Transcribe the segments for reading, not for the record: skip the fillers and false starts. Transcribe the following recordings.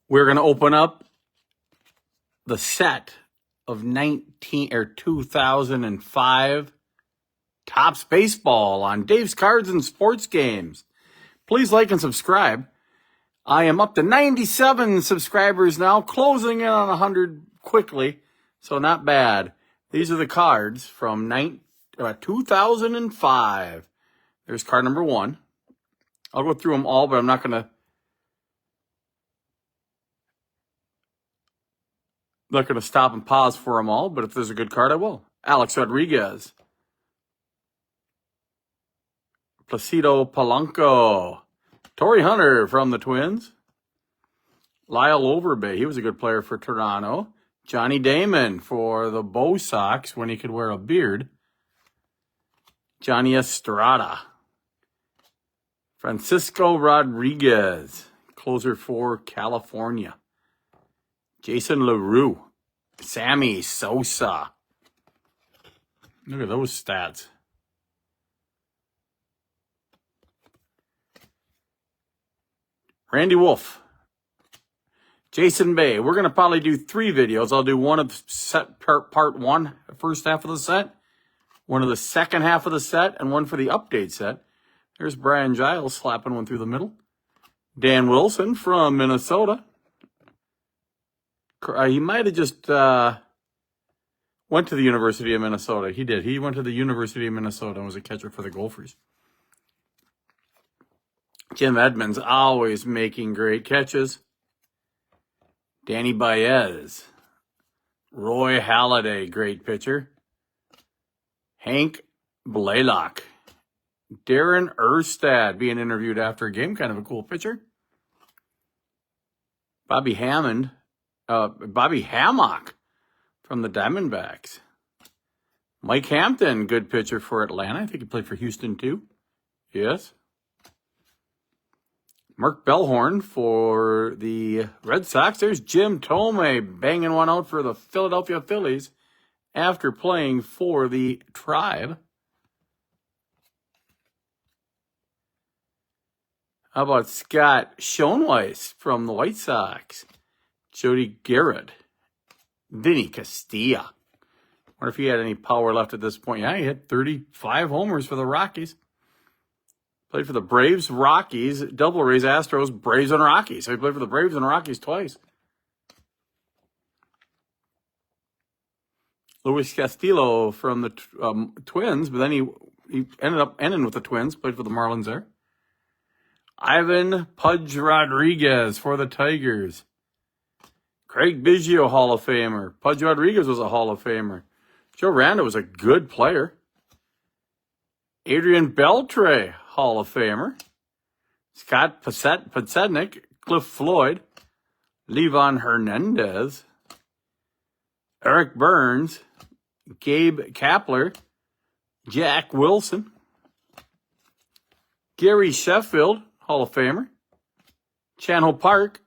We're going to open up the set of 2005 Topps Baseball on Dave's Cards and Sports Games. Please like and subscribe. I am up to 97 subscribers now, closing in on 100 quickly, so not bad. These are the cards from 2005. There's card number 1. I'll go through them all, but I'm not going to stop and pause for them all, but if there's a good card, I will. Alex Rodriguez. Placido Polanco. Torrey Hunter from the Twins. Lyle Overbay. He was a good player for Toronto. Johnny Damon for the Bo Sox when he could wear a beard. Johnny Estrada. Francisco Rodriguez. Closer for California. Jason LaRue. Sammy Sosa. Look at those stats. Randy Wolf. Jason Bay. We're going to probably do 3 videos. I'll do one of set part 1, first half of the set, one of the second half of the set, and one for the update set. There's Brian Giles slapping one through the middle. Dan Wilson from Minnesota. He might have just went to the University of Minnesota. He did. He went to the University of Minnesota and was a catcher for the Gophers. Jim Edmonds, always making great catches. Danny Baez. Roy Halladay, great pitcher. Hank Blaylock. Darren Erstad being interviewed after a game, kind of a cool pitcher. Bobby Hammock from the Diamondbacks. Mike Hampton, good pitcher for Atlanta. I think he played for Houston too. Yes. Mark Bellhorn for the Red Sox. There's Jim Thome banging one out for the Philadelphia Phillies after playing for the Tribe. How about Scott Schoenweiss from the White Sox? Jody Garrett. Vinny Castilla. Wonder if he had any power left at this point. Yeah, he hit 35 homers for the Rockies. Played for the Braves, Rockies, Double Rays, Astros, Braves, and Rockies. So he played for the Braves and Rockies twice. Luis Castillo from the Twins, but then he ended up ending with the Twins. Played for the Marlins there. Ivan Pudge Rodriguez for the Tigers. Craig Biggio, Hall of Famer. Pudge Rodriguez was a Hall of Famer. Joe Randa was a good player. Adrian Beltre, Hall of Famer. Scott Podsednik, Cliff Floyd. Levon Hernandez. Eric Burns. Gabe Kapler. Jack Wilson. Gary Sheffield, Hall of Famer. Chan-Ho Park.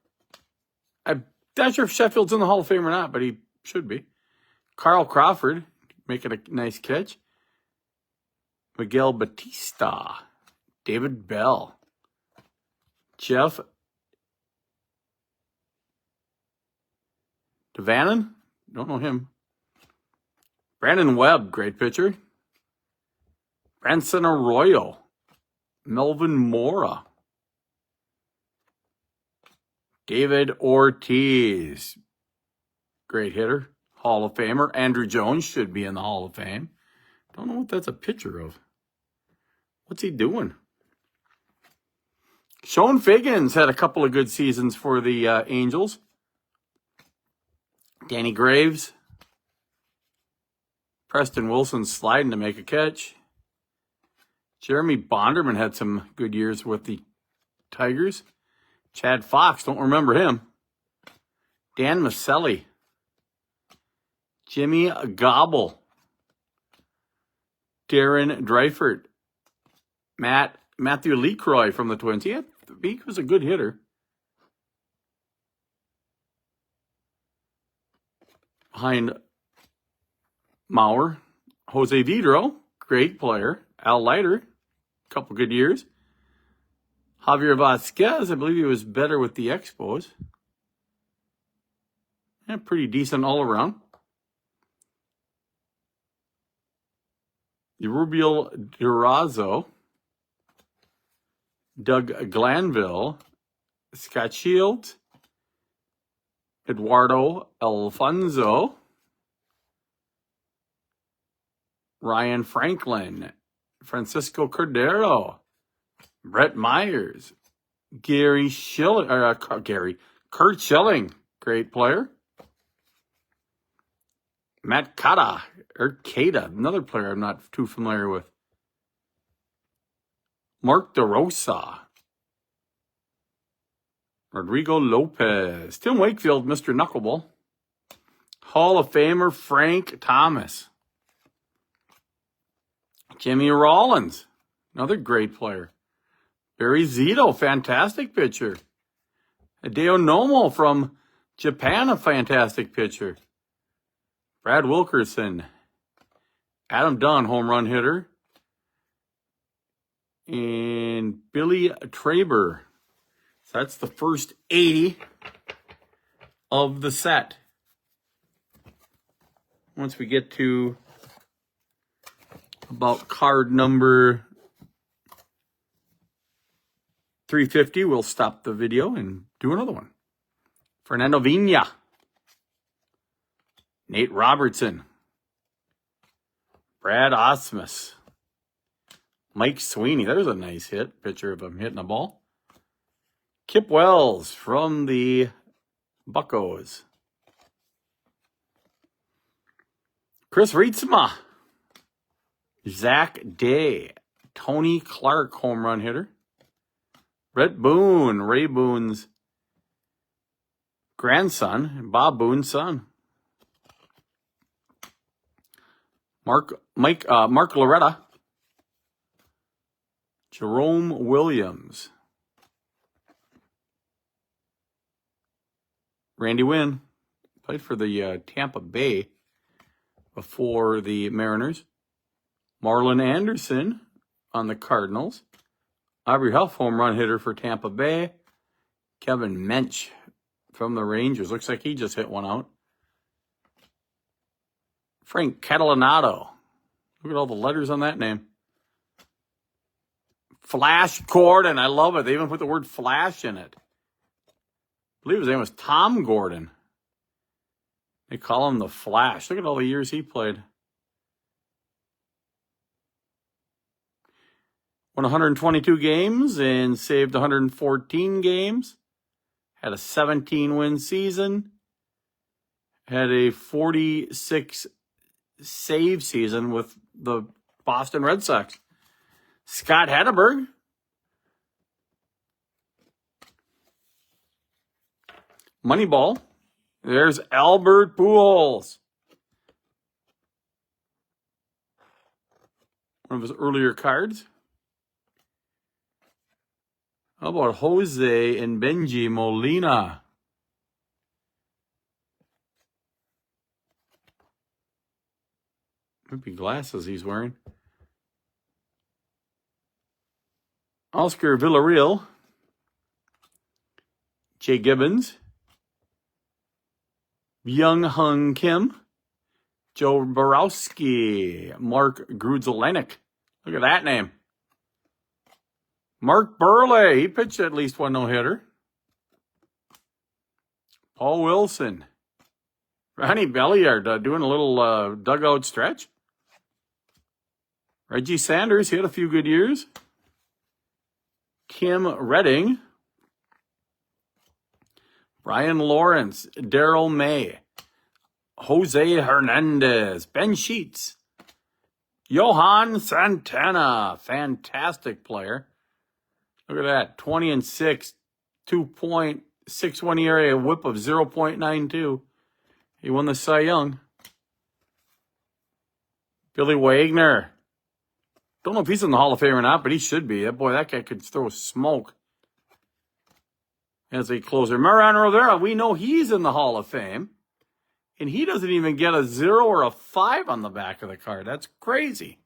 I'm not sure if Sheffield's in the Hall of Fame or not, but he should be. Carl Crawford, making a nice catch. Miguel Batista. David Bell. Jeff Devannon? Don't know him. Brandon Webb, great pitcher. Branson Arroyo. Melvin Mora. David Ortiz. Great hitter. Hall of Famer. Andrew Jones should be in the Hall of Fame. Don't know what that's a picture of. What's he doing? Sean Figgins had a couple of good seasons for the Angels. Danny Graves. Preston Wilson sliding to make a catch. Jeremy Bonderman had some good years with the Tigers. Chad Fox, don't remember him. Dan Maselli. Jimmy Gobble. Darren Dreifert. Matthew LeCroy from the Twins. He was a good hitter. Behind Mauer, Jose Vidro, great player. Al Leiter, couple good years. Javier Vasquez, I believe he was better with the Expos. Yeah, pretty decent all around. Rubio Durazo, Doug Glanville, Scott Shields, Eduardo Alfonso, Ryan Franklin, Francisco Cordero, Brett Myers, Kurt Schilling, great player. Matt Cada, another player I'm not too familiar with. Mark DeRosa, Rodrigo Lopez, Tim Wakefield, Mr. Knuckleball, Hall of Famer Frank Thomas, Jimmy Rollins, another great player. Barry Zito, fantastic pitcher. Hideo Nomo from Japan, a fantastic pitcher. Brad Wilkerson, Adam Dunn, home run hitter. And Billy Traber. So that's the first 80 of the set. Once we get to about card number 350, we'll stop the video and do another one. Fernando Vina, Nate Robertson, Brad Osmus, Mike Sweeney. There's a nice hit. Picture of him hitting a ball. Kip Wells from the Buccos. Chris Rietsma, Zach Day, Tony Clark, home run hitter. Brett Boone, Ray Boone's grandson, Bob Boone's son. Mark Loretta, Jerome Williams, Randy Wynn, played for the Tampa Bay before the Mariners. Marlon Anderson on the Cardinals. Aubrey Huff, home run hitter for Tampa Bay. Kevin Mench from the Rangers. Looks like he just hit one out. Frank Catalanato. Look at all the letters on that name. Flash Gordon. I love it. They even put the word Flash in it. I believe his name was Tom Gordon. They call him the Flash. Look at all the years he played. Won 122 games and saved 114 games. Had a 17-win season. Had a 46 save season with the Boston Red Sox. Scott Hatteberg. Moneyball. There's Albert Pujols. One of his earlier cards. How about Jose and Benji Molina? Could be glasses he's wearing. Oscar Villarreal. Jay Gibbons. Young Hung Kim. Joe Borowski. Mark Grudzielanek. Look at that name. Mark Burley. He pitched at least one no-hitter. Paul Wilson. Ronnie Belliard doing a little dugout stretch. Reggie Sanders, he had a few good years. Kim Redding. Brian Lawrence. Daryl May. Jose Hernandez. Ben Sheets. Johan Santana. Fantastic player. Look at that. 20-6. 2.61 ERA, a whip of 0.92. He won the Cy Young. Billy Wagner. Don't know if he's in the Hall of Fame or not, but he should be. That guy could throw smoke as a closer. Mariano Rivera, we know he's in the Hall of Fame. And he doesn't even get a 0 or a 5 on the back of the card. That's crazy.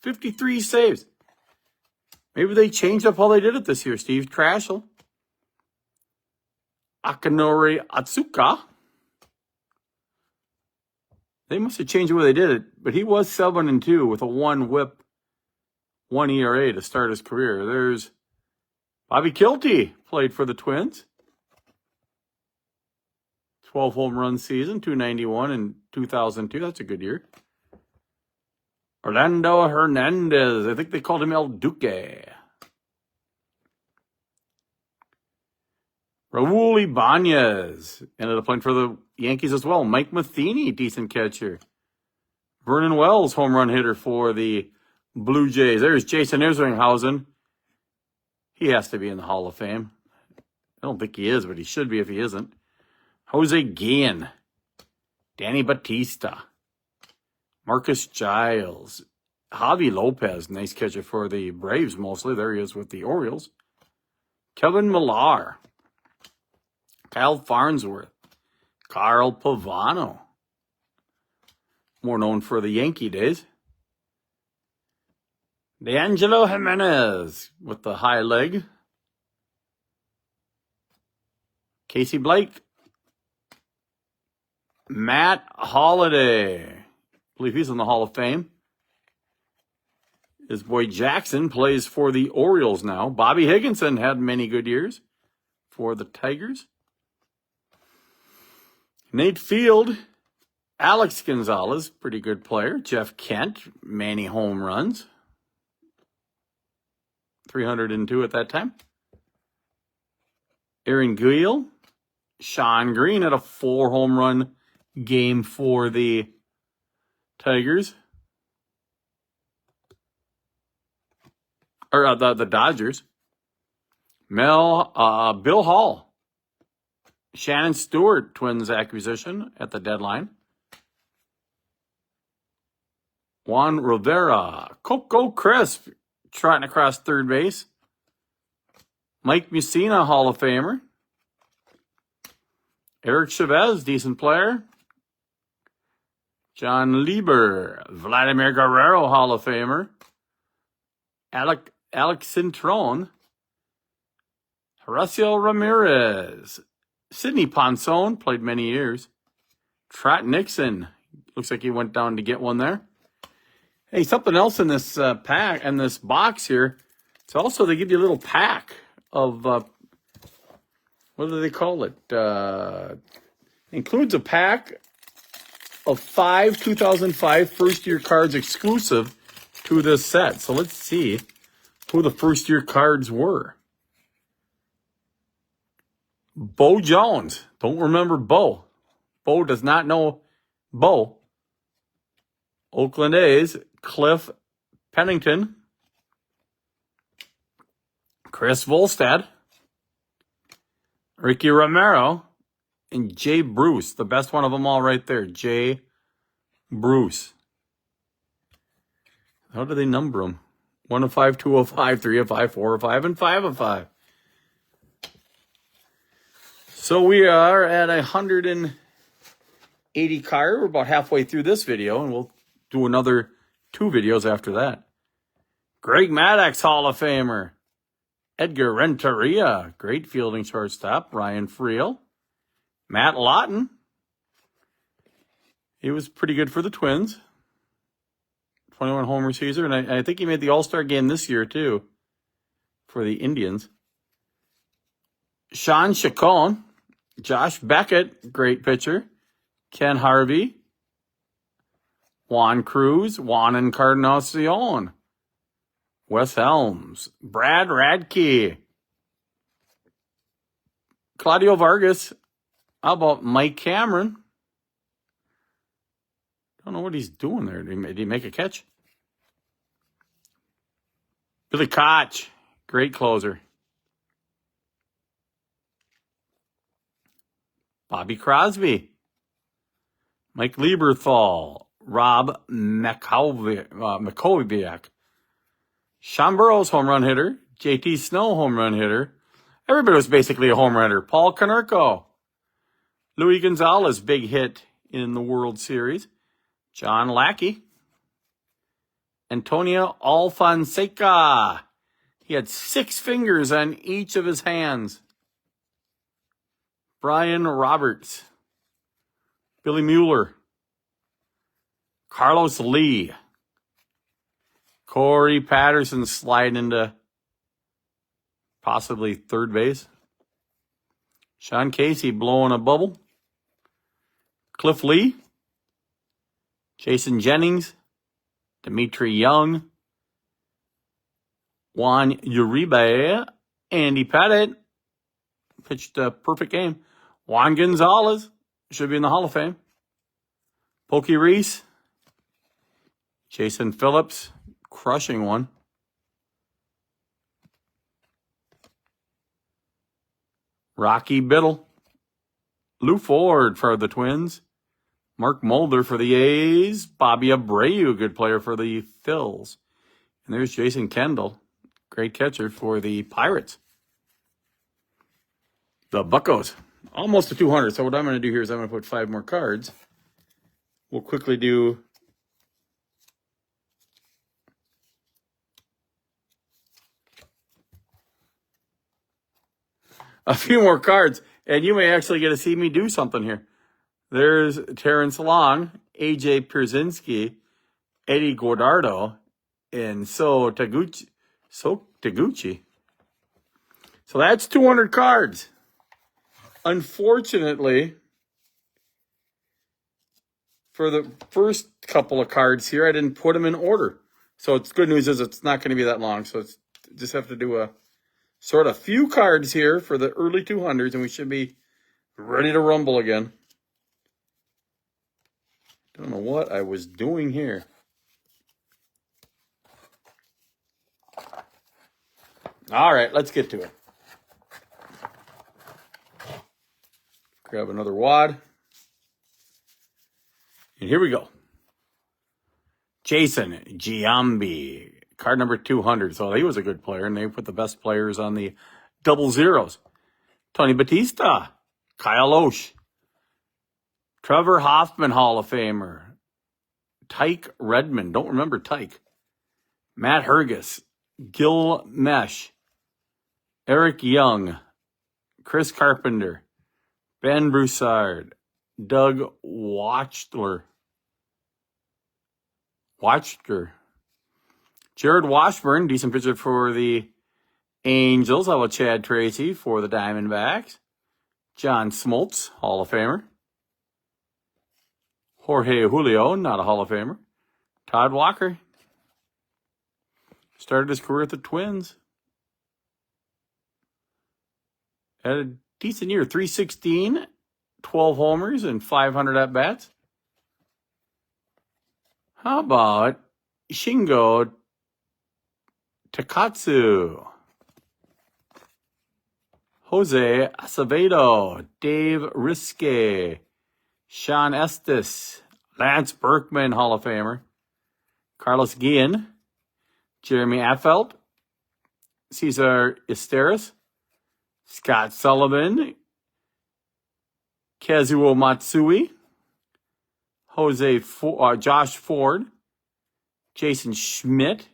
53 saves. Maybe they changed up how they did it this year. Steve Trashel. Akinori Atsuka. They must have changed the way they did it, but he was 7-2 with a 1 whip, 1 ERA to start his career. There's Bobby Kilty, played for the Twins. 12 home run season, 291 in 2002. That's a good year. Orlando Hernandez. I think they called him El Duque. Raul Ibanez ended up playing for the Yankees as well. Mike Matheny, decent catcher. Vernon Wells, home run hitter for the Blue Jays. There's Jason Isringhausen. He has to be in the Hall of Fame. I don't think he is, but he should be if he isn't. Jose Guillen. Danny Batista. Marcus Giles. Javi Lopez, nice catcher for the Braves mostly. There he is with the Orioles. Kevin Millar. Kyle Farnsworth. Carl Pavano. More known for the Yankee days. D'Angelo Jimenez with the high leg. Casey Blake. Matt Holliday. I believe he's in the Hall of Fame. His boy Jackson plays for the Orioles now. Bobby Higginson had many good years for the Tigers. Nate Field. Alex Gonzalez, pretty good player. Jeff Kent, many home runs. 302 at that time. Aaron Guile. Sean Green had a 4 home run game for the Tigers. Or the Dodgers. Bill Hall. Shannon Stewart, Twins acquisition at the deadline. Juan Rivera. Coco Crisp, trotting across third base. Mike Mussina, Hall of Famer. Eric Chavez, decent player. John Lieber. Vladimir Guerrero, Hall of Famer. Alex Cintron. Horacio Ramirez. Sidney Ponson, played many years. Trot Nixon. Looks like he went down to get one there. Hey, something else in this pack, in this box here. It's also, they give you a little pack of, what do they call it? Includes a pack of 5 2005 first-year cards exclusive to this set. So let's see who the first-year cards were. Bo Jones. Don't remember Bo. Bo does not know Bo. Oakland A's. Cliff Pennington. Chris Volstad. Ricky Romero. And Jay Bruce. The best one of them all right there. Jay Bruce. How do they number them? 1 of 5, 2 of 5, 3 of 5, 4 of 5, and 5 of 5. So we are at 180 card. We're about halfway through this video, and we'll do another 2 videos after that. Greg Maddux, Hall of Famer. Edgar Renteria, great fielding shortstop. Ryan Friel. Matt Lawton. He was pretty good for the Twins. 21 homer season, and I think he made the All-Star game this year, too, for the Indians. Sean Chacon. Josh Beckett, great pitcher. Ken Harvey. Juan Cruz. Juan Encarnacion. Wes Helms. Brad Radke. Claudio Vargas. How about Mike Cameron? Don't know what he's doing there. Did he make a catch? Billy Koch. Great closer. Bobby Crosby. Mike Lieberthal. Rob Makoviak. Sean Burrows, home run hitter. JT Snow, home run hitter. Everybody was basically a home runner. Paul Konerko. Luis Gonzalez, big hit in the World Series. John Lackey. Antonio Alfonseca. He had 6 fingers on each of his hands. Brian Roberts. Billy Mueller. Carlos Lee. Corey Patterson sliding into possibly third base. Sean Casey blowing a bubble. Cliff Lee. Jason Jennings. Dimitri Young. Juan Uribe. Andy Pettit. Pitched a perfect game. Juan Gonzalez. Should be in the Hall of Fame. Pokey Reese. Jason Phillips. Crushing one. Rocky Biddle. Lou Ford for the Twins. Mark Mulder for the A's. Bobby Abreu, good player for the Phils. And there's Jason Kendall, great catcher for the Pirates. The Buccos, almost to 200. So what I'm going to do here is I'm going to put 5 more cards. We'll quickly do a few more cards, and you may actually get to see me do something here. There's Terrence Long, AJ Pierzynski, Eddie Guardado, and So Taguchi. So that's 200 cards. Unfortunately, for the first couple of cards here, I didn't put them in order. So it's good news is it's not going to be that long. So it's just have to do a sort of few cards here for the early 200s, and we should be ready to rumble again. Don't know what I was doing here. All right, let's get to it. Grab another wad. And here we go. Jason Giambi, card number 200. So he was a good player, and they put the best players on the double zeros. Tony Batista, Kyle Osh, Trevor Hoffman, Hall of Famer. Tyke Redmond, don't remember Tyke. Matt Hergus, Gil Mesh, Eric Young, Chris Carpenter, Ben Broussard, Doug Wachtler, Jared Washburn, decent pitcher for the Angels. How about Chad Tracy for the Diamondbacks? John Smoltz, Hall of Famer. Jorge Julio, not a Hall of Famer. Todd Walker. Started his career at the Twins. Had a decent year. 316, 12 homers, and 500 at-bats. How about Shingo Takatsu? Jose Acevedo, Dave Riske, Sean Estes, Lance Berkman, Hall of Famer, Carlos Guillen, Jeremy Affeldt, Cesar Esteras, Scott Sullivan, Kazuo Matsui, Josh Ford, Jason Schmidt,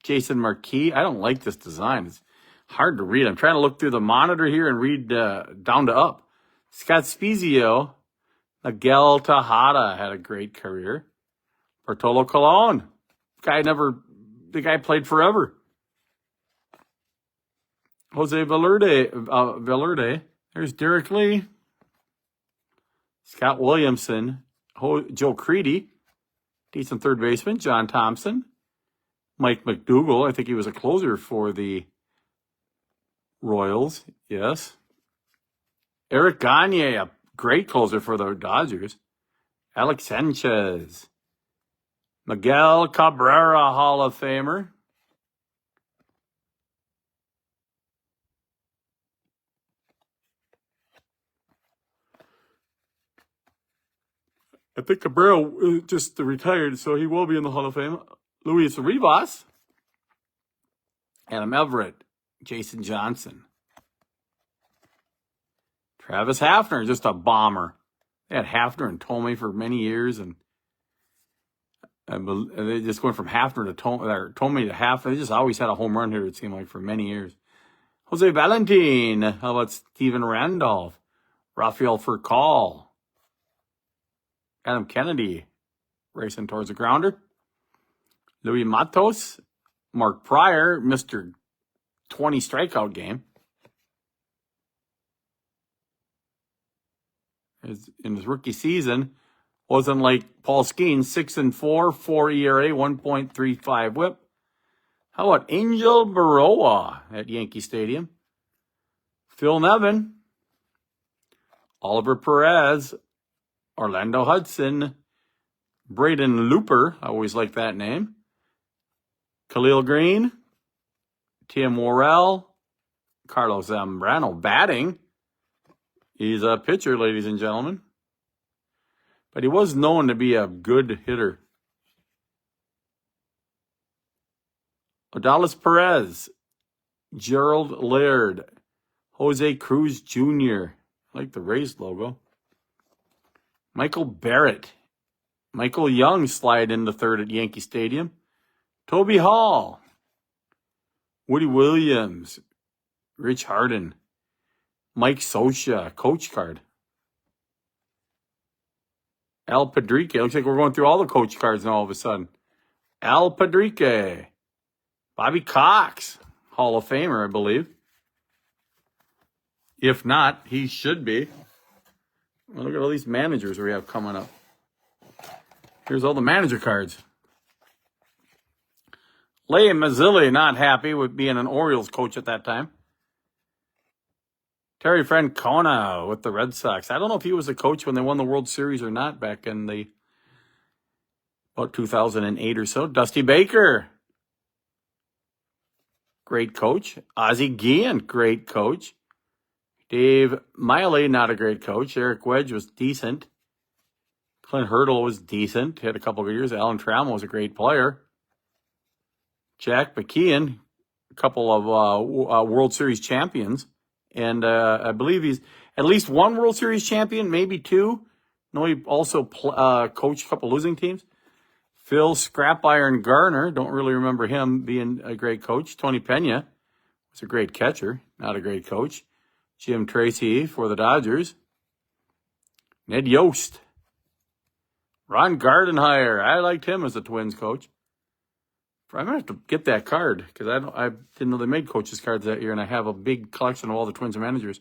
Jason Marquis. I don't like this design. It's hard to read. I'm trying to look through the monitor here and read down to up. Scott Spezio, Miguel Tejada had a great career. Bartolo Colon, the guy played forever. Jose Valerde. There's Derek Lee. Scott Williamson. Joe Creedy. Decent third baseman. John Thompson. Mike McDougall. I think he was a closer for the Royals. Yes. Eric Gagne, a great closer for the Dodgers. Alex Sanchez. Miguel Cabrera, Hall of Famer. I think Cabrera just retired, so he will be in the Hall of Fame. Luis Rivas. Adam Everett. Jason Johnson. Travis Hafner, just a bomber. They had Hafner and Tomei for many years, and they just went from Hafner to Tomei to Hafner. They just always had a home run here, it seemed like, for many years. Jose Valentin. How about Steven Randolph? Rafael Furcal. Adam Kennedy. racing towards the grounder. Louis Matos, Mark Pryor, Mr. 20 strikeout game. In his rookie season, wasn't like Paul Skeens, 6-4, 4 ERA, 1.35 whip. How about Angel Baroa at Yankee Stadium? Phil Nevin, Oliver Perez, Orlando Hudson, Braden Looper, I always like that name, Khalil Green, Tim Worrell, Carlos Zambrano batting. He's a pitcher, ladies and gentlemen. But he was known to be a good hitter. Odalis Perez, Gerald Laird, Jose Cruz Jr. I like the Rays logo. Michael Barrett. Michael Young slide into third at Yankee Stadium. Toby Hall. Woody Williams. Rich Harden. Mike Scioscia, coach card. Al Padrique. Looks like we're going through all the coach cards now all of a sudden. Al Padrique. Bobby Cox, Hall of Famer, I believe. If not, he should be. Well, look at all these managers we have coming up. Here's all the manager cards. Lea Mazzilli not happy with being an Orioles coach at that time. Terry Francona with the Red Sox. I don't know if he was a coach when they won the World Series or not back in about 2008 or so. Dusty Baker, great coach. Ozzie Guillen, great coach. Dave Miley, not a great coach. Eric Wedge was decent. Clint Hurdle was decent. Had a couple of good years. Alan Trammell was a great player. Jack McKeon, a couple of World Series champions. And I believe he's at least one World Series champion, maybe two. No, he also coached a couple losing teams. Phil Scrap Iron Garner, don't really remember him being a great coach. Tony Pena was a great catcher, not a great coach. Jim Tracy for the Dodgers. Ned Yost. Ron Gardenhire, I liked him as a Twins coach. I'm going to have to get that card because I didn't know they made coaches cards that year, and I have a big collection of all the Twins managers.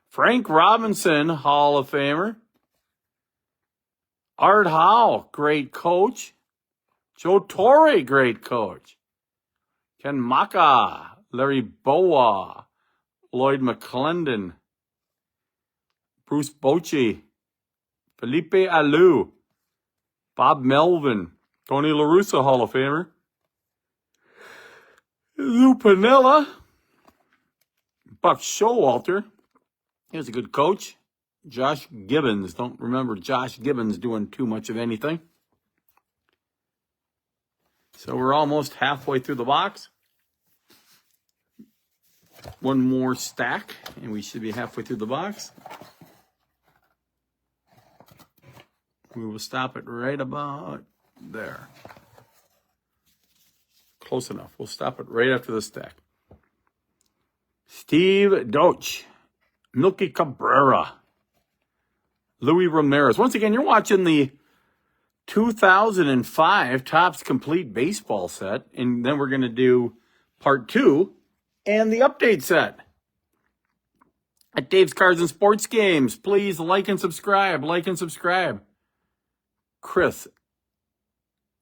Frank Robinson, Hall of Famer. Art Howe, great coach. Joe Torre, great coach. Ken Maka, Larry Bowa, Lloyd McClendon, Bruce Bochy, Felipe Alou, Bob Melvin, Tony La Russa, Hall of Famer. Lou Piniella, Buck Showalter, he was a good coach. Josh Gibbons, don't remember Josh Gibbons doing too much of anything. So we're almost halfway through the box. One more stack, and we should be halfway through the box. We will stop it right about there. Close enough. We'll stop it right after the stack. Steve Doach, Milky Cabrera, Louis Ramirez. Once again, you're watching the 2005 Topps Complete Baseball set, and then we're going to do part 2 and the update set. At Dave's Cards and Sports Games, please like and subscribe. Like and subscribe. Chris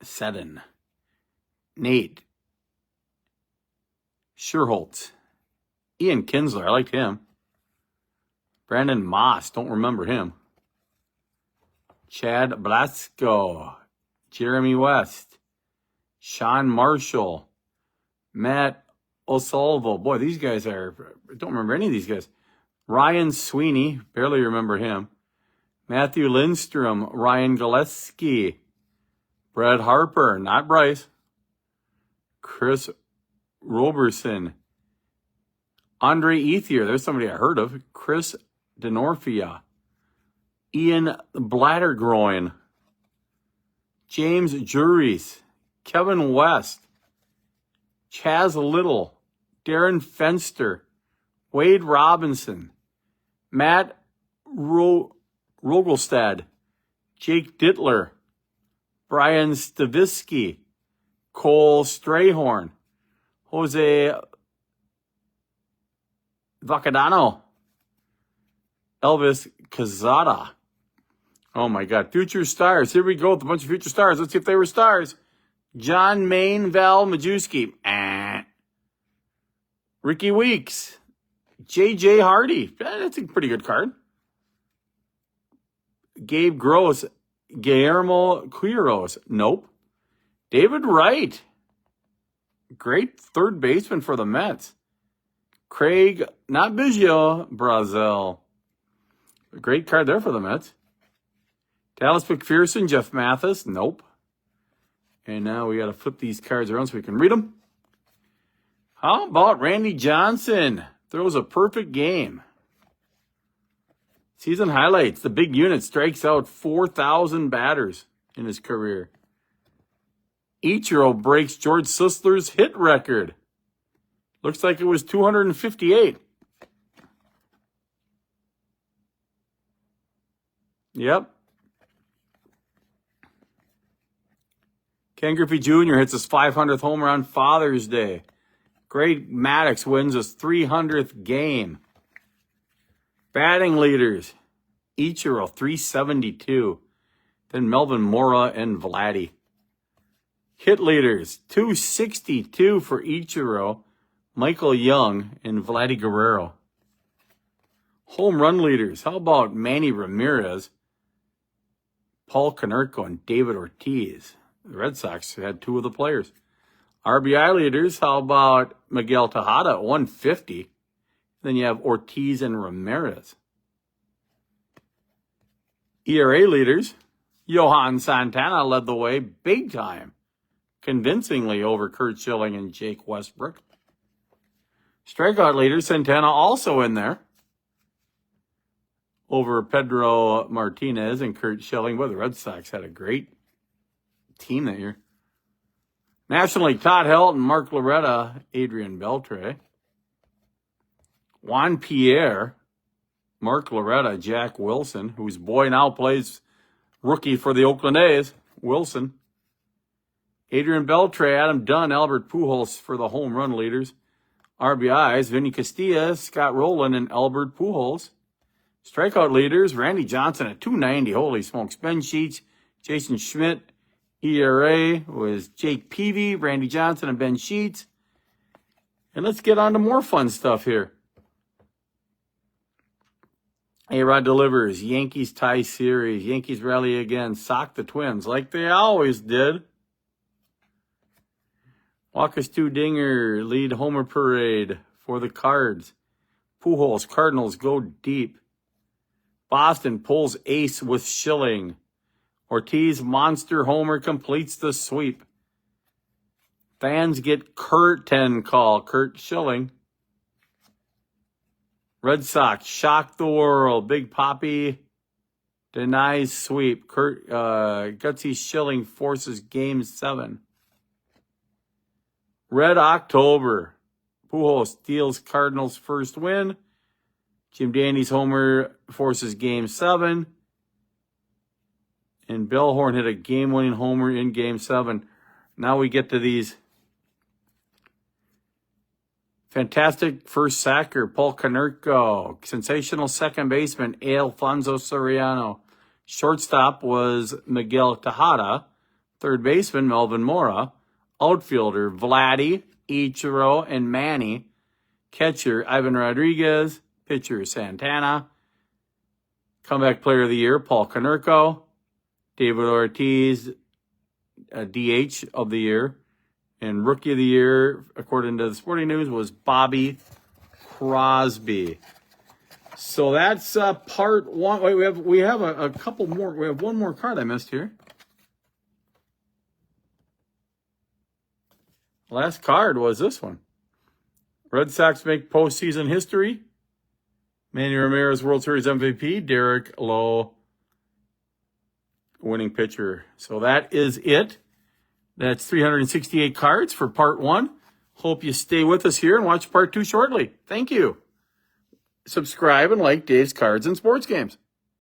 Seddon, Nate Sherholtz, Ian Kinsler, I liked him. Brandon Moss, don't remember him. Chad Blasco, Jeremy West, Sean Marshall, Matt Osalvo. Boy, these guys I don't remember any of these guys. Ryan Sweeney, barely remember him. Matthew Lindstrom, Ryan Gillespie, Brad Harper, not Bryce. Chris Roberson, Andre Ethier, there's somebody I heard of. Chris Denorfia, Ian Blattergroin, James Juries, Kevin West, Chaz Little, Darren Fenster, Wade Robinson, Matt Rogelstad, Jake Dittler, Brian Stavisky, Cole Strayhorn, Jose Vacadano, Elvis Cazada. Oh my God, future stars. Here we go with a bunch of future stars. Let's see if they were stars. John Maine, Val Majewski. Ricky Weeks. J.J. Hardy. That's a pretty good card. Gabe Gross. Guillermo Quiros. Nope. David Wright. Great third baseman for the Mets. Craig, not Biggio, Brazil. A great card there for the Mets. Dallas McPherson, Jeff Mathis. Nope. And now we got to flip these cards around so we can read them. How about Randy Johnson? Throws a perfect game. Season highlights. The big unit strikes out 4,000 batters in his career. Ichiro breaks George Sisler's hit record. Looks like it was 258. Yep. Ken Griffey Jr. hits his 500th homer on Father's Day. Greg Maddux wins his 300th game. Batting leaders. Ichiro, 372. Then Melvin Mora and Vladdy. Hit leaders, 262 for Ichiro, Michael Young, and Vladdy Guerrero. Home run leaders, how about Manny Ramirez, Paul Konerko, and David Ortiz? The Red Sox had two of the players. RBI leaders, how about Miguel Tejada at 150? Then you have Ortiz and Ramirez. ERA leaders, Johan Santana led the way big time, convincingly over Curt Schilling and Jake Westbrook. Strikeout leader, Santana also in there, over Pedro Martinez and Curt Schilling. Boy, the Red Sox had a great team that year. National League, Todd Helton, Mark Loretta, Adrian Beltre. Juan Pierre, Mark Loretta, Jack Wilson, whose boy now plays rookie for the Oakland A's, Wilson. Adrian Beltre, Adam Dunn, Albert Pujols for the home run leaders. RBIs, Vinny Castilla, Scott Rowland, and Albert Pujols. Strikeout leaders, Randy Johnson at 290. Holy smokes. Ben Sheets, Jason Schmidt. ERA was Jake Peavy, Randy Johnson, and Ben Sheets. And let's get on to more fun stuff here. A-Rod delivers. Yankees tie series. Yankees rally again. Sock the Twins like they always did. Walker's two-dinger. Lead homer parade for the Cards. Pujols, Cardinals go deep. Boston pulls ace with Schilling. Ortiz monster homer completes the sweep. Fans get curtain call. Curt Schilling. Red Sox shock the world. Big Papi denies sweep. Gutsy Schilling forces Game 7. Red October. Pujols steals Cardinals' first win. Jim Dandy's homer forces Game 7. And Bellhorn hit a game-winning homer in Game 7. Now we get to these fantastic first sacker, Paul Konerko. Sensational second baseman, Alfonso Soriano. Shortstop was Miguel Tejada. Third baseman, Melvin Mora. Outfielder, Vladdy, Ichiro, and Manny. Catcher, Ivan Rodriguez. Pitcher, Santana. Comeback player of the year, Paul Konerko. David Ortiz, DH of the year. And rookie of the year, according to the Sporting News, was Bobby Crosby. So that's part one. Wait, we have a couple more. We have one more card I missed here. Last card was this one. Red Sox make postseason history. Manny Ramirez, World Series MVP. Derek Lowe, winning pitcher. So that is it. That's 368 cards for part one. Hope you stay with us here and watch part two shortly. Thank you. Subscribe and like Dave's Cards and Sports Games.